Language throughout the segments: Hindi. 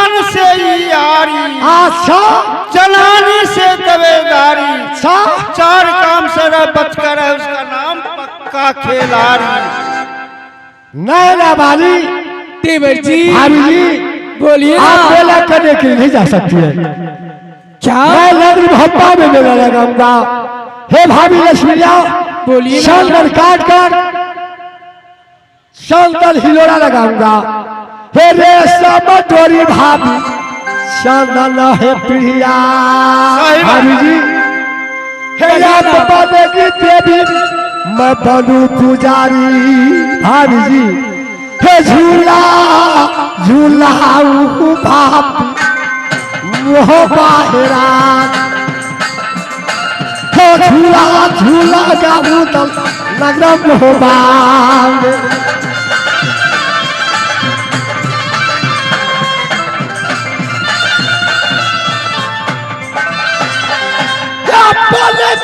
मन से यारी, अच्छा जलानी से दवेदारी, अच्छा 4 काम से बचकर है उसका नाम पक्का खिलाड़ी। नैना वाली देवर जी भाभी जी बोलिए आप मेला करने के लिए नहीं जा सकती है। क्या मैं लग्न भप्पा में मेला लगाऊंगा। हे भाभी लक्ष्मीया बोलिए ना। सौंदर काट कर सौंदर हिलोड़ा लगाऊंगा। हे रेशम डोरी भाभी चंदन है प्रिया भाभी जी। हे या बने की देवी मैं बनू पुजारी भाभी जी। हे झूला झूलाऊ भाभी मोह बाहरा झूला झूला गाऊ तल नगरम हो बाग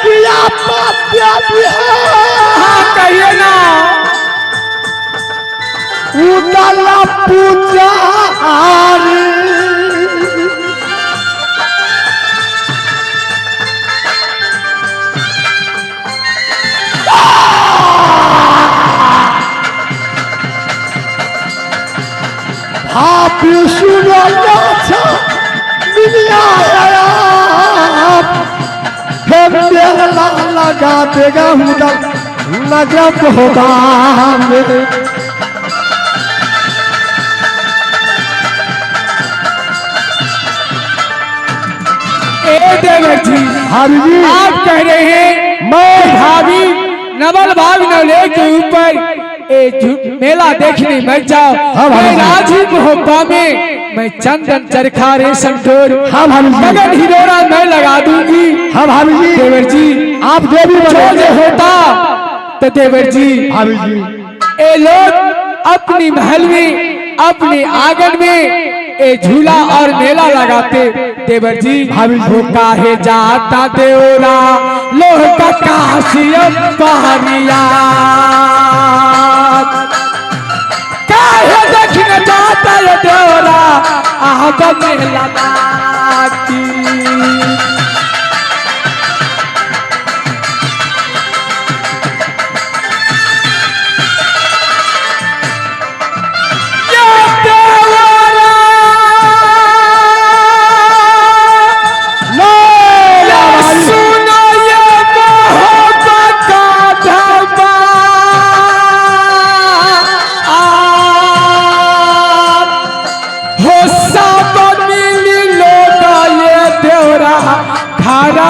किया कहिए ना उतला पूजा आप सुनो लगा देगा नजब होगा देवर जी भाभी जी आप कह रहे हैं मैं भाभी नवल भाभी नवले के ऊपर मेला देखने मत जाओ। मैं राजी मोहब्बा में मैं चंदन चरखा रेशम डोर मगन हिलोरा मैं लगा दूंगी। हाँ भाभी जी देवर जी आप देवी जो होता तो देवर जी भाभी जी ये लोग अपनी महल में अपने आंगन में ए झूला और मेला लगाते। देवर जी वो काहे जाता देवरा लोह का काशियम पहनिया काहे देखने जाता है देवरा आग मेला की।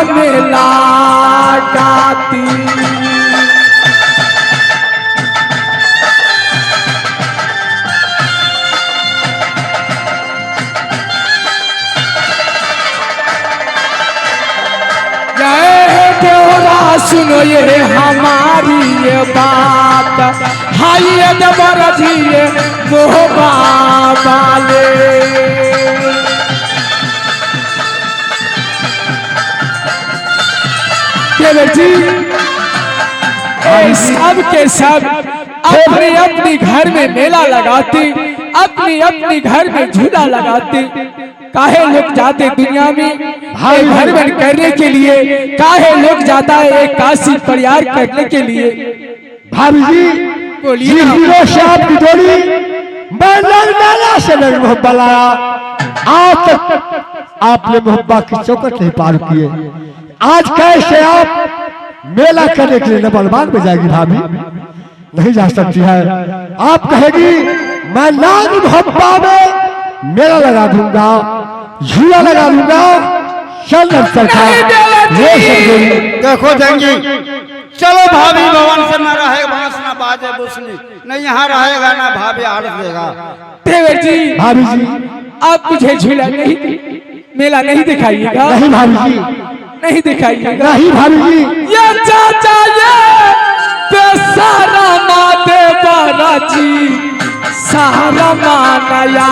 मेला गाती देवरा सुनो ये हमारी ये बात हाय देवर जी ये मोहबा वाले देवर जी सब के सब अपने अपने घर में मेला लगाते अपनी अपनी घर में झूला लगाते। काहे लोग जाते दुनिया में घर बन करने के लिए काहे लोग जाता है एक काशी प्रयाग करने के लिए। भाभी जी बोलिए की जोड़ी मैं मेला से मोहब्बा लाया आज तक आपने मोहब्बा की चौकट नहीं पार किए। आज कैसे आप मेला करने के लिए नवलबाग में जाएगी भाभी नहीं जा सकती है। आप कहेगी मैं नाग मोहब्बा में मेला लगा दूंगा झूला लगा दूंगा चंदन चरखा देखो जंगी चलो भाभी भवन से न रहेगा बांस न बाजे बुसनी न यहाँ रहेगा ना भाभी आड़ देगा। देवर जी भाभी जी आप मुझे झूला नहीं मेला नहीं दिखाइएगा। नहीं भाभी जी नहीं दिखाइएगा। नहीं भाभी जी ये चाचा ये बेसारा माते बारा जी सारा मानया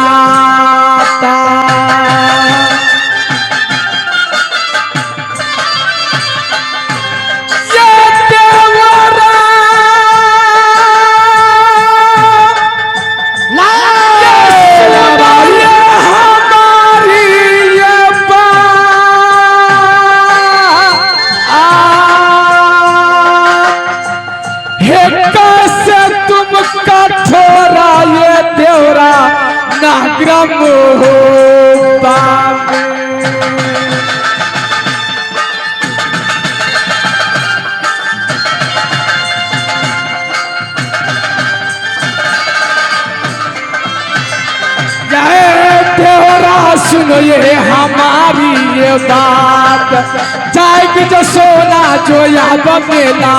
देवरा ना ग्राम मोहब्बा में। सुनो ये हमारी ये बात, जाएगी जो सोना जो याद मेला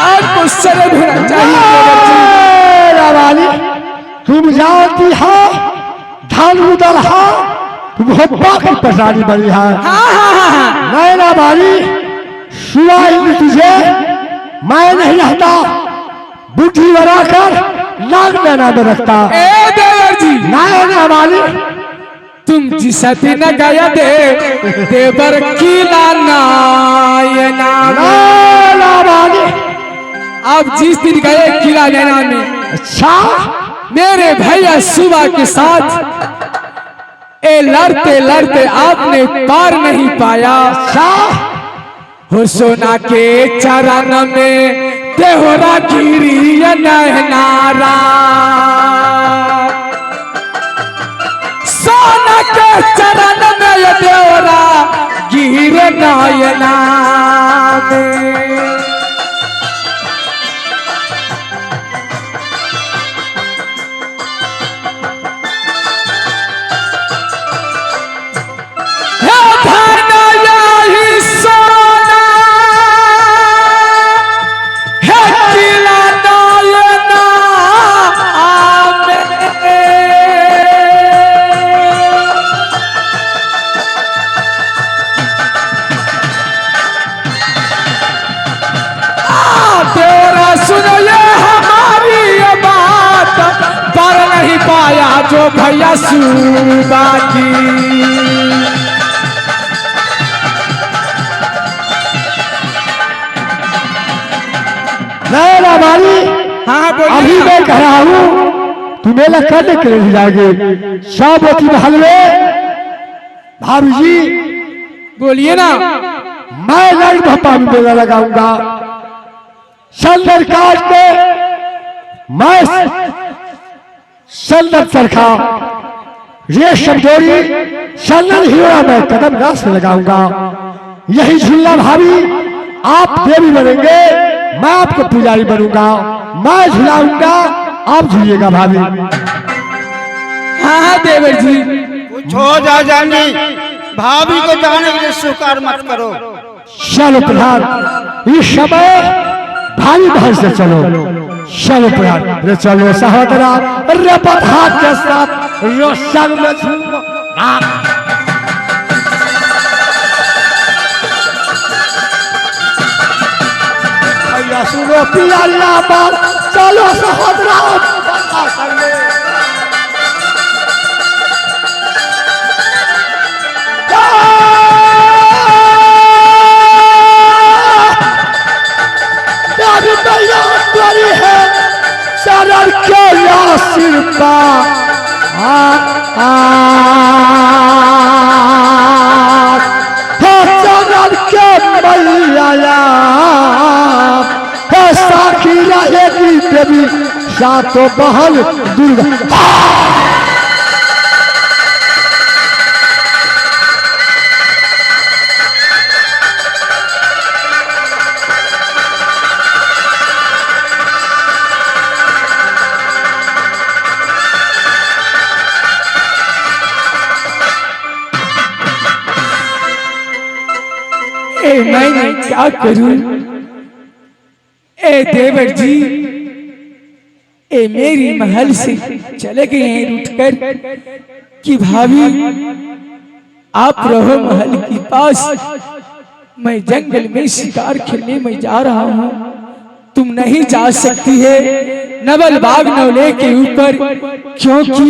और कुछ शर्म होना चाहिए। रावाली तुम जानती हो धान उदल हो तुम हब्बा की पसारी बनी है। नहीं रावाली सुनाई तुझे मैं नहीं रहता, बुद्धि बनाकर नाग देना में रखता। ए देवर जी नायना वाली तुम जिस दिन गया देवर किला नायना वाली आप जिस दिन गए किला नैना में, अच्छा मेरे भैया सुबह के साथ लड़ते लड़ते आपने पार नहीं पाया। अच्छा हो सोना के चरण में देवरा गिरी नहनारा, सोना के चरण में देवरा गिर नयना में। जो भैया सुबा की नैना वाली हाँ अभी मैं कह रहा हूँ तुम्हें करने के लिए जाएंगे शाबती महल में। भाभी जी बोलिए ना। मैं लड़ भप्पा में मेला लगाऊंगा संदरकाट में, मैं संदर चरखा रेशम डोरी संदर हिरोड़ा में कदम रास लगाऊंगा। यही झूला भाभी आप देवी बनेंगे, मैं आपको पुजारी बनूंगा, मैं झुलाऊंगा आप झूलिएगा भाभी। हाँ देवर जी कुछ हो जा जानी, भाभी को जाने के लिए स्वीकार मत करो। चलो प्रधान इस समय भारी बहन से चलो, चलो प्रधान रे चलो सहोदरा रपत हाथ के साथ रोशन में झूमो। भैया सुनो पिया बात चलो सहोदरा है शरण के सिरपा शरण के मैया साखी रहेगी देवी सातों बहन दुर्गा। मैं क्या करूं ए देवर जी, ए मेरी महल से चले गए हैं उठकर कि भाभी आप रहो महल के पास, मैं जंगल में शिकार खेलने में जा रहा हूं, तुम नहीं जा सकती है नवल बाग नवले के ऊपर, क्योंकि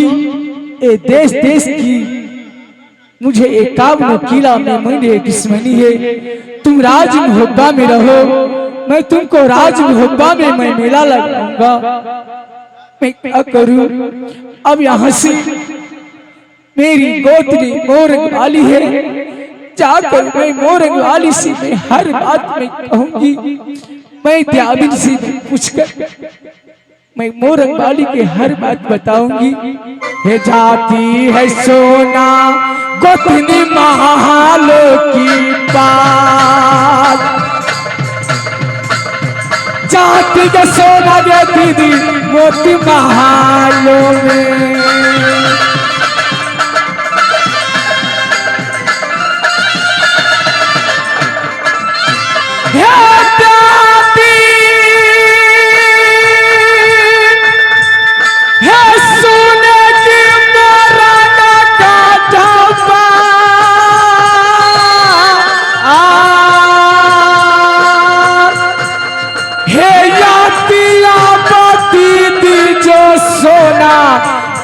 ए देश देश की मुझे एक काबनो किला में मेरी दुश्मनी है। तुम राज मुहब्बा में रहो, मैं तुमको राज मुहब्बा में मैं मेला लगाऊंगा। मैं क्या करूं अब यहाँ से मेरी गोतनी मोर वाली है, जाकर मैं मोरंग वाली से मैं हर बात में कहूंगी। मैं त्याबिन से पूछकर मैं मोरंग वाली के हर बात बताऊंगी। हे जाती है सोना गोतनी महालों की बात, जाती है सोना ये दीदी मोती महालों में।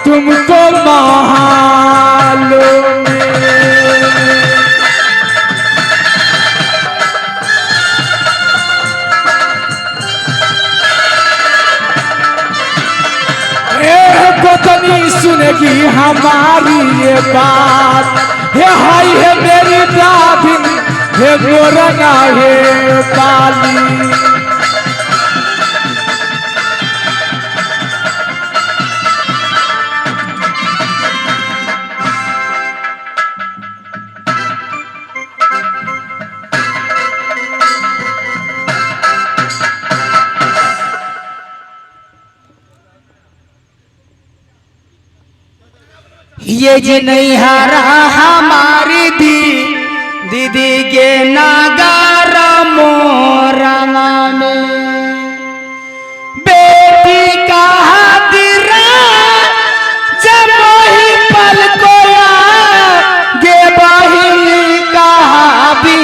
तुमको महालों में गोतनी सुनेगी हमारी ये बात। हे हाय है मेरी दादी हे मोरंगा हे बाली। ये जी नहीं हारा हमारी दीदी के नागारा मोरंगा में, बेटी का हादिरा जब वही पल को गे बही का भी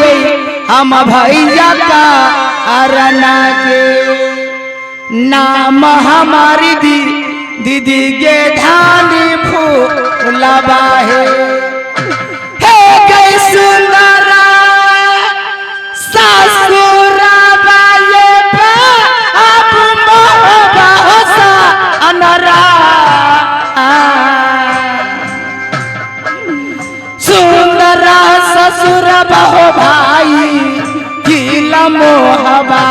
हम भैया का अरना के नाम हमारी दीदी के धानी फूलबा है। हे गई सुंदरा ससुरा बाले अब मोहबा सा अनरा, सुंदरा ससुर बहो भाई गीला मोहबा।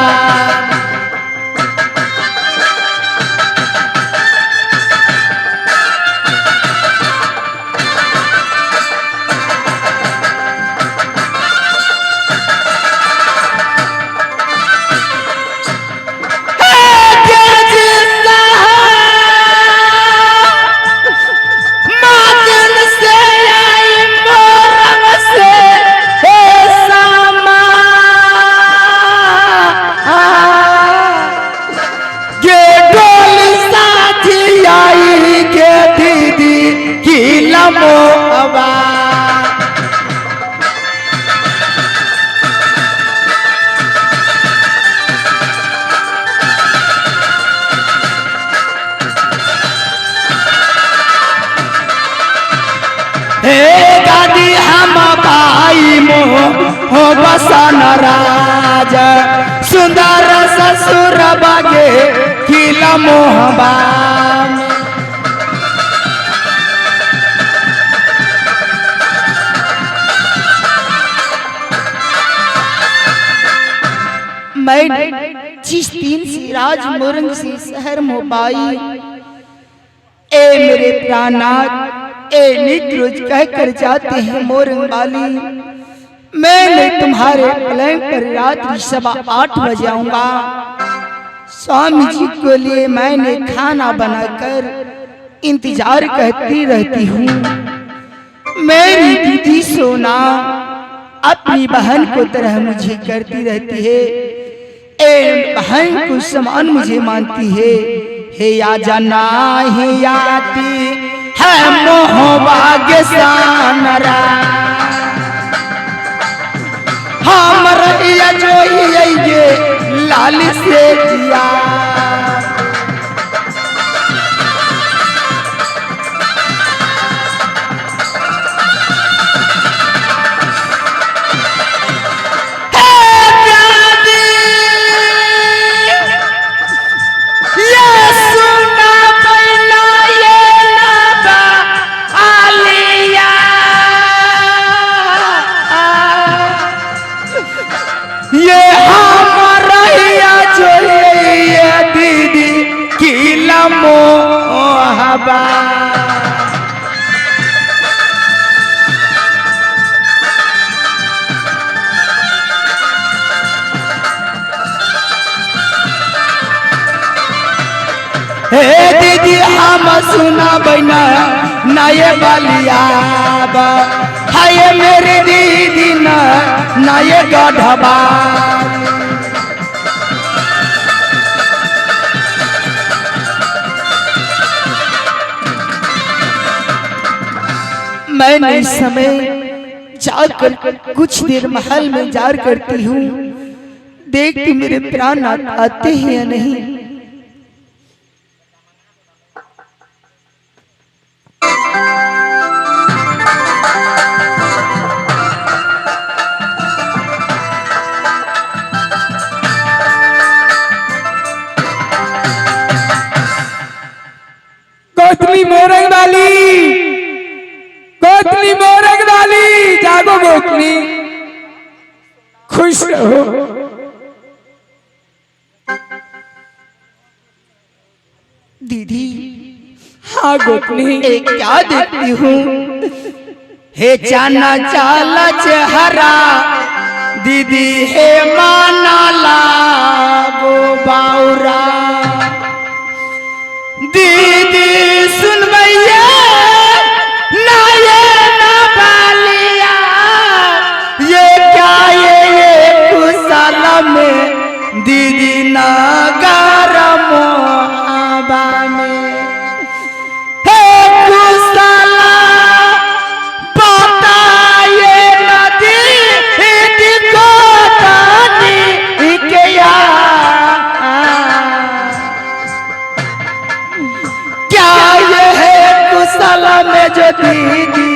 दादी हम भाई हो बसन राज, सुंदर ससुर बागे किला मोहबा। मैं जिस दिन से राज मोरंग से शहर मोबाई, ए मेरे प्राणनाथ ए नित रोज कह कर जाते हैं मोरंग वाली, मैंने तुम्हारे पलंग पर रात्रि 8:15 बजे आऊंगा। स्वामी जी के लिए मैंने खाना बनाकर इंतजार करती रहती हूँ। मेरी दीदी सोना अपनी बहन को तरह मुझे करती रहती है, ए बहन को समान मुझे मानती है। हे या जाना ही आती है मोहबाग सानरा, हम रहिया जो ये लाल से जिया। ये हमारा जो ये दीदी की लम्होबा। हे दीदी हम सुना बना नए बलियाबा, हाय मेरी दीदी ना नए गढ़बा। मैं इस समय जाकर कुछ देर महल में जार करती हूँ, देखती मेरे प्राण आते हैं या नहीं। गोतनी मोरंग वाली, गोतनी मोरंग वाली, जागो गोतनी, खुश रहो। दीदी हाँ गोतनी, क्या देखती हूँ, हे चाना चाला चेहरा दीदी, हे माना लागो बाउरा। दीदी सुन भैया ना ये ना बालिया, ये क्या ये कुशला में दीदी ना गरम आबा में। हे कुशला पता ये नदी को तानी क्या, कुशला में जो दीदी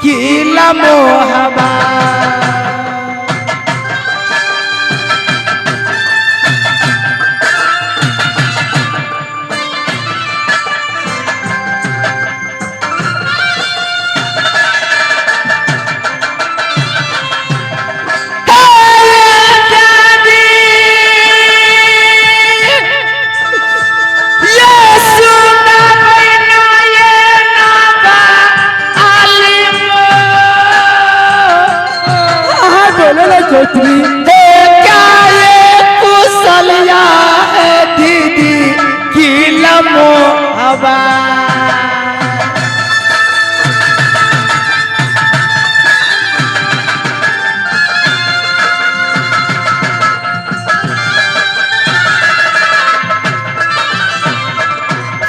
की लम्होबा। गोतनी क्या ये कुशलिया है दीदी की लम्होबा।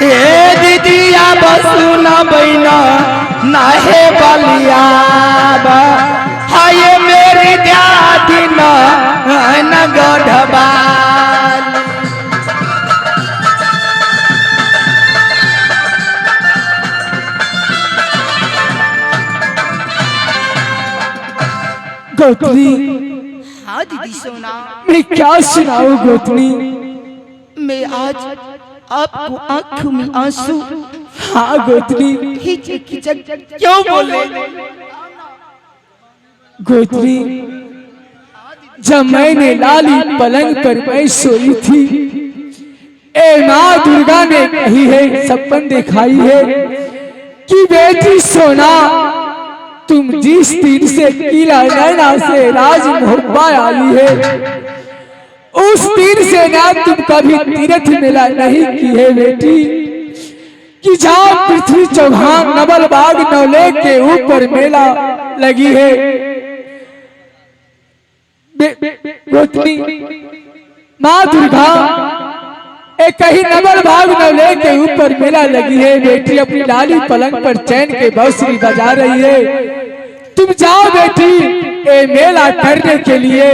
हे दीदी अब सुना बैना नाहे बलियाबा, हाय मेरी ध्यादी न गढ़बा। गोतनी हाँ दीदी सोना, मैं क्या सुनाऊं गोतनी। मैं आज आपको आंखों में आंसू, हाँ गोतनी, खिचक क्यों बोले। गोतनी जब मैंने लाली पलंग पर मैं सोई थी, ए माँ दुर्गा ने कही है, सपन दिखाई है कि बेटी सोना तुम जिस तीर से किला नैना से राज मोहब्बा आई है, उस तीर से ना तुम कभी तीर्थ मेला नहीं की है बेटी। कि जहाँ पृथ्वी चौहान नवल बाग नवले के ऊपर मेला लगी है। गोतनी माँ दुर्गा एक ही नवल बाग नवले के ऊपर मेला लगी है, बेटी अपनी लाली पलंग पर चैन के बांसुरी बजा रही है। तुम जाओ बेटी ए मेला करने के लिए,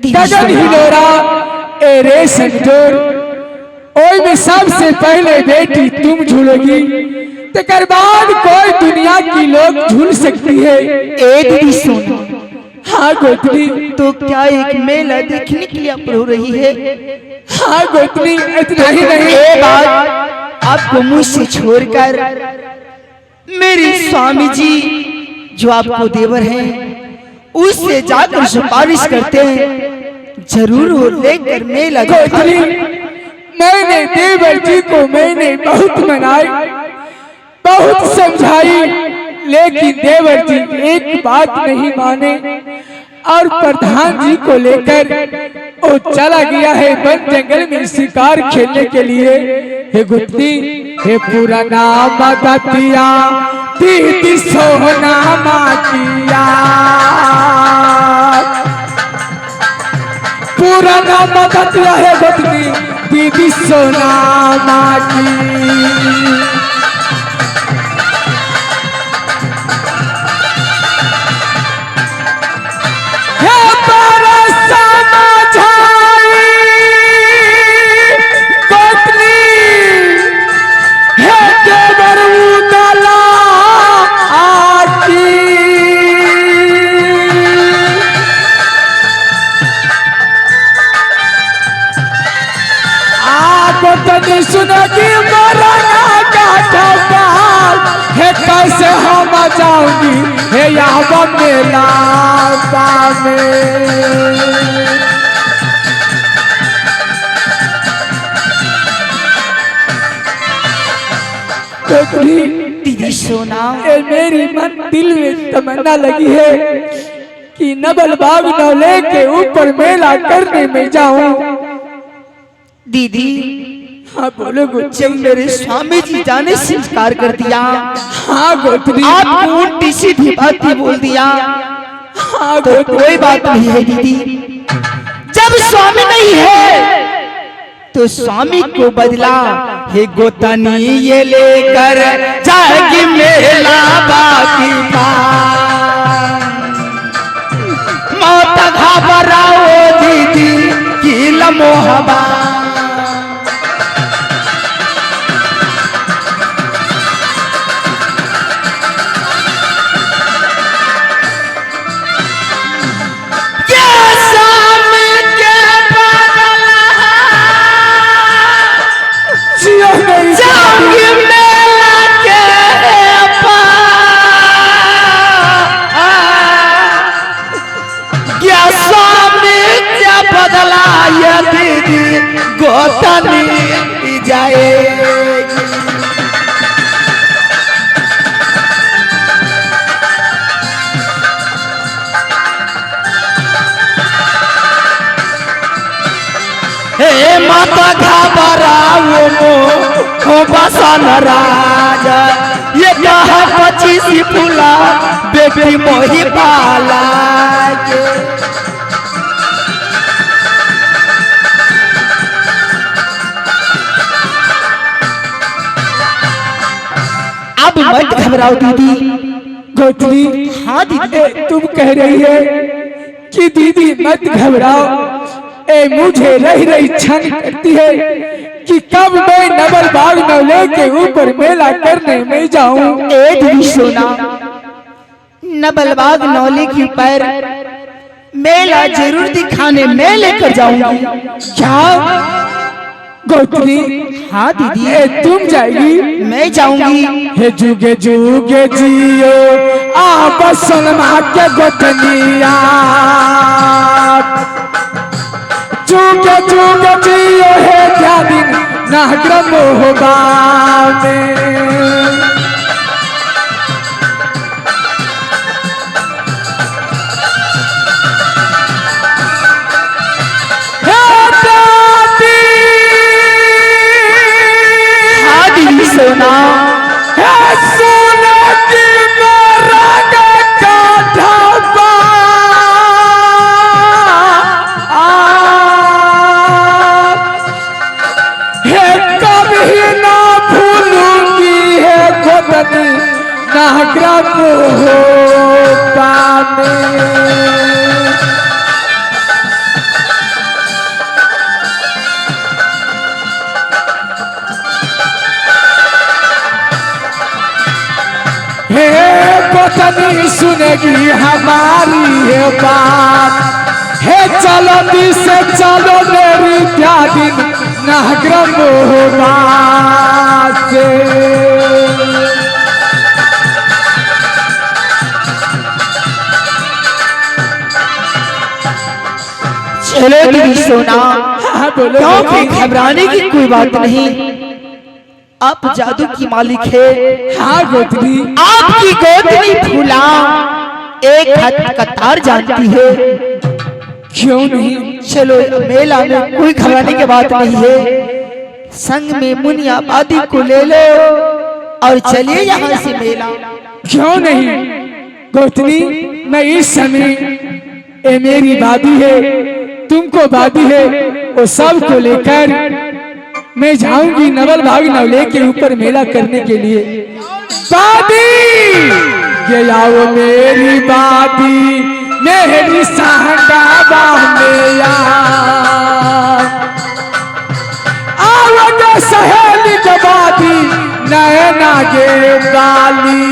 गगन हिलोरा ए रेशम डोर, ओए में सबसे पहले बेटी तुम झूलोगी, तकर बाद कोई दुनिया की लोग झूल सकती है। एक भी सोना, हाँ गोतनी, तो क्या एक मेला देखने के लिए हो रही है? हाँ गोतनी, इतना ही नहीं, ये बात आपको मुझसे छोड़कर मेरे स्वामी जी जो आपको देवर हैं उससे जाकर सिफारिश करते हैं, जरूर वो लेकर मेला गोत्री, मैंने देवर जी को मैंने बहुत मनाई, बहुत समझाई, लेकिन देवर जी एक बात नहीं माने और प्रधान जी को लेकर वो चला गया है वन जंगल में शिकार खेलने के लिए। हे गुत्ती, हे पुराना बतिया दीदी सोना माटिया, पुराना बतिया है गुत्ती दीदी सोना माटी। सुनगी मरना का है, कैसे हम जाऊंगी हे यहाँ मेला में। दीदी सोना, मेरी मन दिल में तमन्ना लगी है कि नबल बाग नौले के ऊपर मेला करने में जाऊं। दीदी, हाँ बोलो गोत्री। जब मेरे स्वामी जी जाने से इनकार कर दिया, हाँ गोत्री, आप उल्टी सीधी बातें बोल दिया, हाँ तो कोई बात नहीं है दीदी। जब स्वामी नहीं है तो स्वामी को बदला हे गोतनी ये लेकर जाएगी मेला बाकी मौत घबराओ दीदी की लमोहबा। गोतनी जाएगी हे माता घबराओ हो बसन राज, ये कहा 25 फूला बेबी मोही बाला अब मत घबराओ दीदी। गोत्री, हाँ दीदी, तुम कह रही है कि दीदी मत घबराओ, मुझे रही क्षण करती है कि कब मैं नवल बाग नौले के ऊपर मेला करने में जाऊं। दीदी सोना, नवल बाग नौले के ऊपर मेला जरूर दिखाने मैं लेकर जाऊंगी। क्या गोत्री? हाँ दीदी, तुम जाएगी? मैं जाऊंगी। हे जुगे जुगे जियो आप सलमा के गोतनिया, जुगे जुगे जियो है क्या दिन नागरम होगा में। सोना है सोना की मरग का ढाबा, है कभी ना भूलूंगी है गोतनी नागरम होगा में। गोतनी सुनेगी हमारी है बात, है चलो दी से चलो मेरी क्या दिन नागरम होगा से। चलो दीदी सोना, हाँ बोलो क्योंकि बेटी। घबराने की कोई बात नहीं। आप जादू की मालिक है। हाँ गोतनी। आपकी गोतनी फूला एक हाथ कतार जानती है। क्यों नहीं? चलो मेला में कोई घबराने की बात नहीं है। संग में मुनिया आदि को ले लो और चलिए यहाँ से मेला। क्यों नहीं गोतनी, मैं इस समय ये मेरी बादी है, तुमको बादी है, वो सब को लेकर मैं जाऊंगी नवल भाग नवले के ऊपर मेला करने के लिए। बादी ये आओ मेरी बादी, मेरी सहगावा में आओगे सहेली के बादी, नैना गे बाली।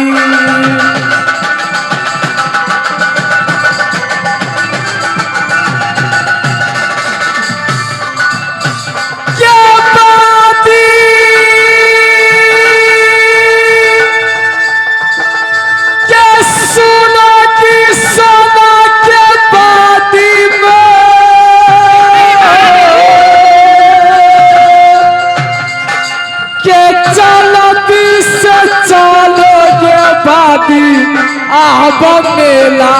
अब मेला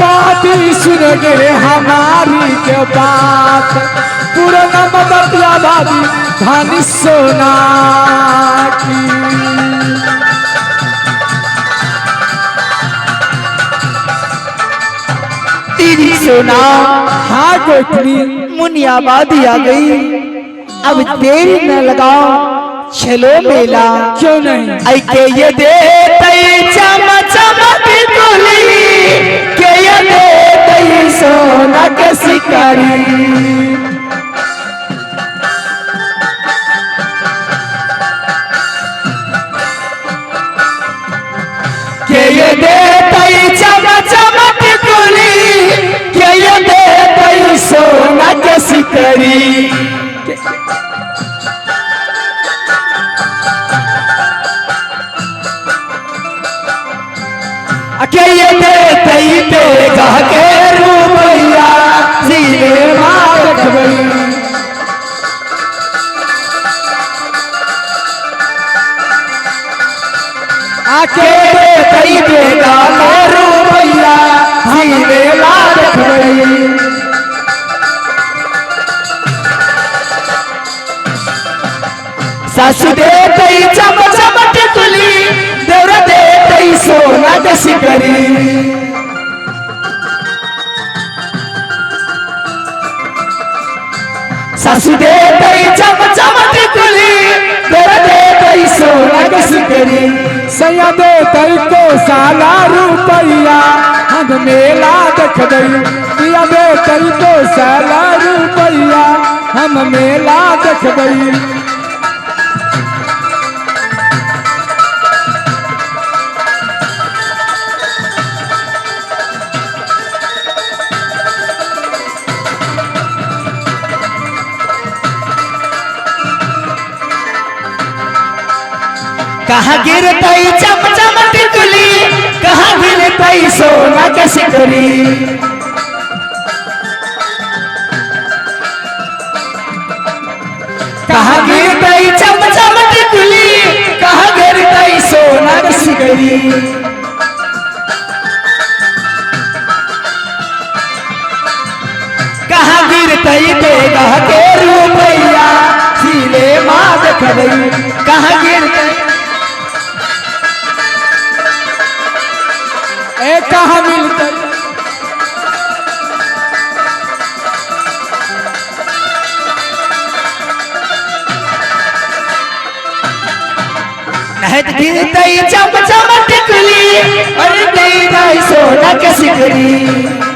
बाती सुनगे हमारी के बात, पुराना मदतिया बादी धनी सोना की। दीदी सोना, हाँ गोतनी। मुनिया बादी आ गई, अब देरी न लगाओ, चलो मेला। क्यों नहीं? आई के ये दे तई चम चमकी तुली, के ये दे तई सोना के शिकारी। के ये दे तई चम चमकी तुली, के ये दे तई सोना के शिकारी। अकेले दे तई देगा के रूपैया, सीने मार गई। अकेले तई देगा के रूपैया, सीने मार गई। सासु दे तई चम चमट तुली, देवरा दे तई सोना के शिकारी। सासु दे तई चम चमट तुली, देवरा दे तई सोना के शिकारी। सैया दे तई को साला रुपैया, हम मेला देख गई। पिया दे तई को साला रुपैया, हम मेला देख गई। कहाँ गिरतई चम चम टिकुली, कहाँ गिरतई सोना के सिकरी। कहाँ गिरतई चम चम टिकुली, कहाँ गिरतई सोना के सिकरी। कहाँ गिरतई देगा के रूपैया, सीने माँ देख गई। कहाँ गिरतई ए कहाँ मिलते? नहत गिरतई चम चम टिकुली, और गई दाई सोना के सिकरी।